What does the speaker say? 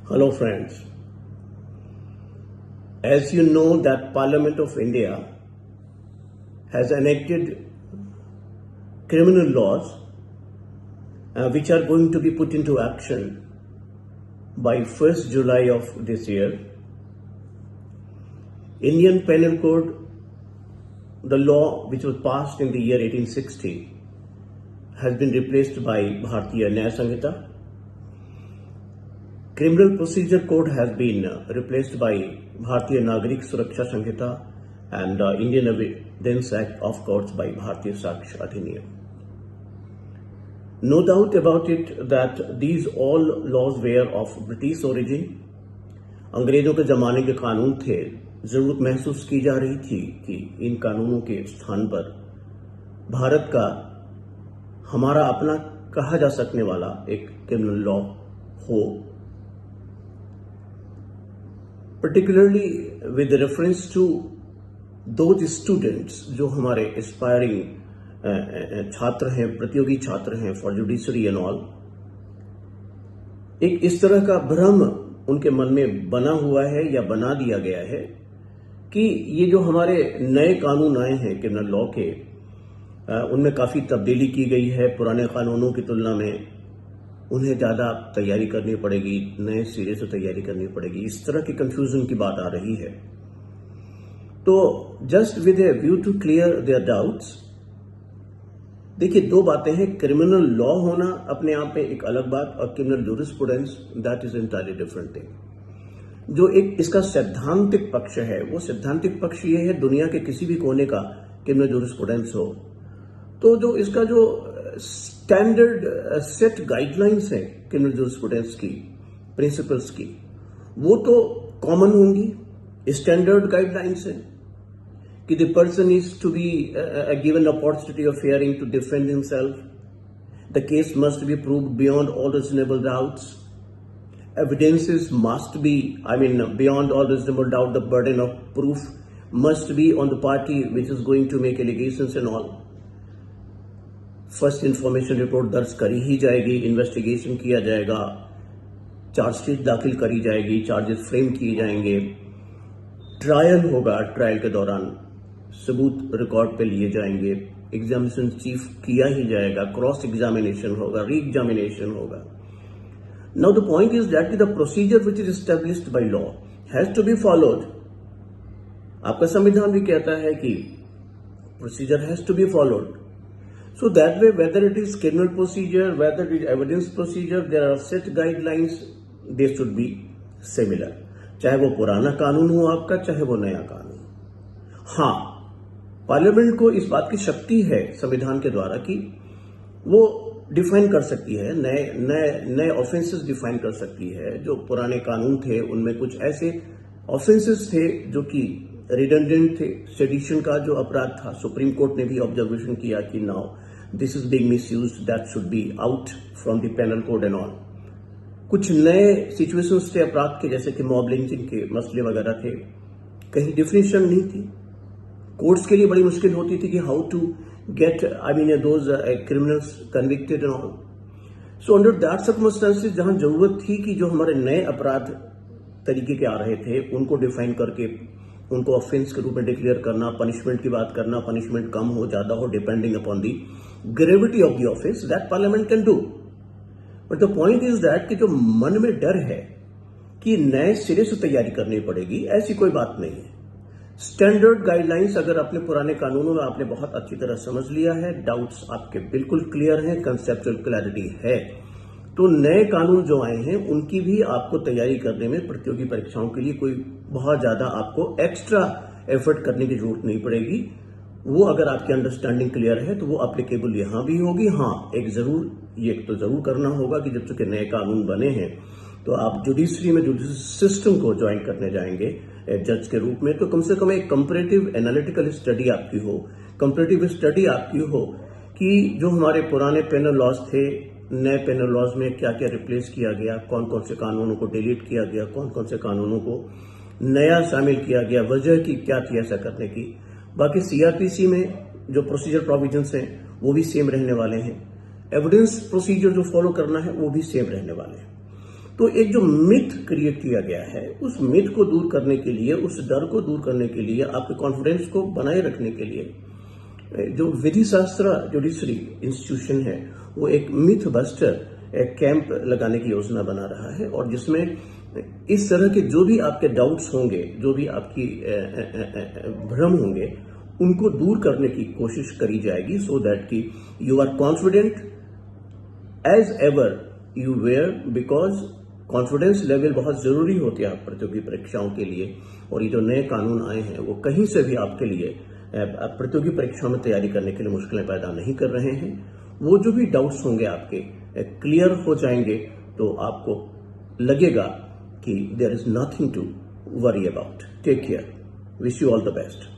Hello friends. As you know that Parliament of India has enacted criminal laws which are going to be put into action by 1st July of this year. Indian Penal Code, the law which was passed in the year 1860, has been replaced by Bharatiya Nyaya Samhita. Criminal Procedure Code has been replaced by Bharatiya Nagarik Suraksha Samhita and Indian Evidence Act of Courts by Bharatiya Sakshya Adhiniyam. No doubt about it that these all laws were of British origin. अंग्रेजों के ज़माने के कानून थे. ज़रूरत महसूस की जा रही थी कि इन कानूनों के स्थान पर भारत का हमारा अपना कहा जा सकने वाला एक क्रिमिनल लॉ हो, particularly with reference to those students जो हमारे एस्पायरिंग छात्र हैं, प्रतियोगी छात्र हैं फॉर जुडिशरी एंड ऑल. एक इस तरह का भ्रम उनके मन में बना हुआ है या बना दिया गया है कि ये जो हमारे नए कानून आए हैं क्रिमिनल लॉ के, उनमें काफ़ी तब्दीली की गई है. पुराने कानूनों की तुलना में उन्हें ज़्यादा तैयारी करनी पड़ेगी, नए सिरे से तैयारी करनी पड़ेगी. इस तरह की कंफ्यूजन की बात आ रही है. तो just with a view to clear their doubts, देखिए दो बातें हैं. क्रिमिनल लॉ होना अपने आप में एक अलग बात और criminal jurisprudence that is entirely different thing. जो एक इसका सैद्धांतिक पक्ष है, वो सैद्धांतिक पक्ष ये है दुनिया के किसी भी कोने का क्रिमिनल जूरिस्प्रूडेंस हो तो जो इसका जो स्टैंडर्ड सेट गाइडलाइंस है क्रिमिनल जूरिस्प्रूडेंस की, प्रिंसिपल्स की, वो तो कॉमन होंगी. स्टैंडर्ड गाइडलाइंस है कि the person is to be given opportunity of hearing to defend himself. The case must be proved beyond all reasonable doubts. Evidences must be, beyond all reasonable doubt, the burden of proof must be on the party which is going to make allegations and all. First information report दर्ज करी ही जाएगी, investigation किया जाएगा, chargesheet दाखिल करी जाएगी, charges frame किए जाएंगे, ट्रायल होगा, ट्रायल के दौरान सबूत रिकॉर्ड पे लिए जाएंगे, एग्जामिनेशन चीफ किया ही जाएगा, क्रॉस एग्जामिनेशन होगा, री एग्जामिनेशन होगा. Now the point is that the procedure which is established by law has to be followed. आपका संविधान भी कहता है कि procedure has to be followed. So that way, whether it is criminal procedure, whether it is evidence procedure, there are set guidelines, they should be similar. चाहे वो पुराना कानून हो आपका, चाहे वो नया कानून. हाँ, पार्लियामेंट को इस बात की शक्ति है संविधान के द्वारा कि वो डिफाइन कर सकती है, नए ऑफेंसेस डिफाइन कर सकती है. जो पुराने कानून थे उनमें कुछ ऐसे ऑफेंसेस थे जो कि रिडंडेंट थे. सेडिशन का जो अपराध था, सुप्रीम कोर्ट ने भी ऑब्जर्वेशन किया कि now this is being misused, that should be out from the penal code and all. कुछ नए सिचुएशंस थे अपराध के, जैसे कि मॉब लिंचिंग के मसले वगैरह थे. कहीं डिफिनेशन नहीं थी. कोर्ट्स के लिए बड़ी मुश्किल होती थी कि how to get those criminals convicted and all. So under that circumstances, जहां जरूरत थी कि जो हमारे नए अपराध तरीके के आ रहे थे उनको डिफाइन करके उनको ऑफेंस के रूप में डिक्लेयर करना, पनिशमेंट की बात करना, पनिशमेंट कम हो ज्यादा हो depending upon the gravity of the offence, that parliament can do. But the point is that कि जो मन में डर है कि नए सिरे से तैयारी करनी पड़ेगी, ऐसी कोई बात नहीं है. स्टैंडर्ड गाइडलाइंस अगर अपने पुराने कानूनों में आपने बहुत अच्छी तरह समझ लिया है, डाउट्स आपके बिल्कुल क्लियर हैं, कंसेप्चुअल क्लैरिटी है, तो नए कानून जो आए हैं उनकी भी आपको तैयारी करने में प्रतियोगी परीक्षाओं के लिए कोई बहुत ज्यादा आपको एक्स्ट्रा एफर्ट करने की जरूरत नहीं पड़ेगी. वो अगर आपकी अंडरस्टैंडिंग क्लियर है तो वो एप्लीकेबल यहां भी होगी. हाँ, एक तो जरूर करना होगा कि जब चूंकि नए कानून बने हैं तो आप जुडिशरी में जुडिशल सिस्टम को ज्वाइन करने जाएंगे जज के रूप में, तो कम से कम एक कंपैरेटिव एनालिटिकल स्टडी आपकी हो, कंपैरेटिव स्टडी आपकी हो कि जो हमारे पुराने पेनल लॉज थे, नए पेनल लॉज में क्या क्या रिप्लेस किया गया, कौन कौन से कानूनों को डिलीट किया गया, कौन कौन से कानूनों को नया शामिल किया गया, वजह की क्या थी ऐसा करने की. बाकी सीआरपीसी में जो प्रोसीजर प्रोविजंस हैं वो भी सेम रहने वाले हैं. एविडेंस प्रोसीजर जो फॉलो करना है वो भी सेम रहने वाले हैं. तो एक जो मिथ क्रिएट किया गया है, उस मिथ को दूर करने के लिए, उस डर को दूर करने के लिए, आपके कॉन्फिडेंस को बनाए रखने के लिए जो विधि शास्त्र जुडिशरी इंस्टीट्यूशन है वो एक मिथ बस्टर एक कैंप लगाने की योजना बना रहा है, और जिसमें इस तरह के जो भी आपके डाउट्स होंगे, जो भी आपकी भ्रम होंगे, उनको दूर करने की कोशिश करी जाएगी, सो दैट कि you are confident as ever you were, because confidence level बहुत जरूरी होती है प्रतियोगी परीक्षाओं के लिए। और ये जो नए कानून आए हैं वो कहीं से भी आपके लिए प्रतियोगी परीक्षाओं में तैयारी करने के लिए मुश्किलें पैदा नहीं कर रहे हैं। वो जो भी डाउट्स होंगे आपके क्लियर हो जाएंगे, तो आपको लगेगा कि there is nothing to worry about. Take care, wish you all the best.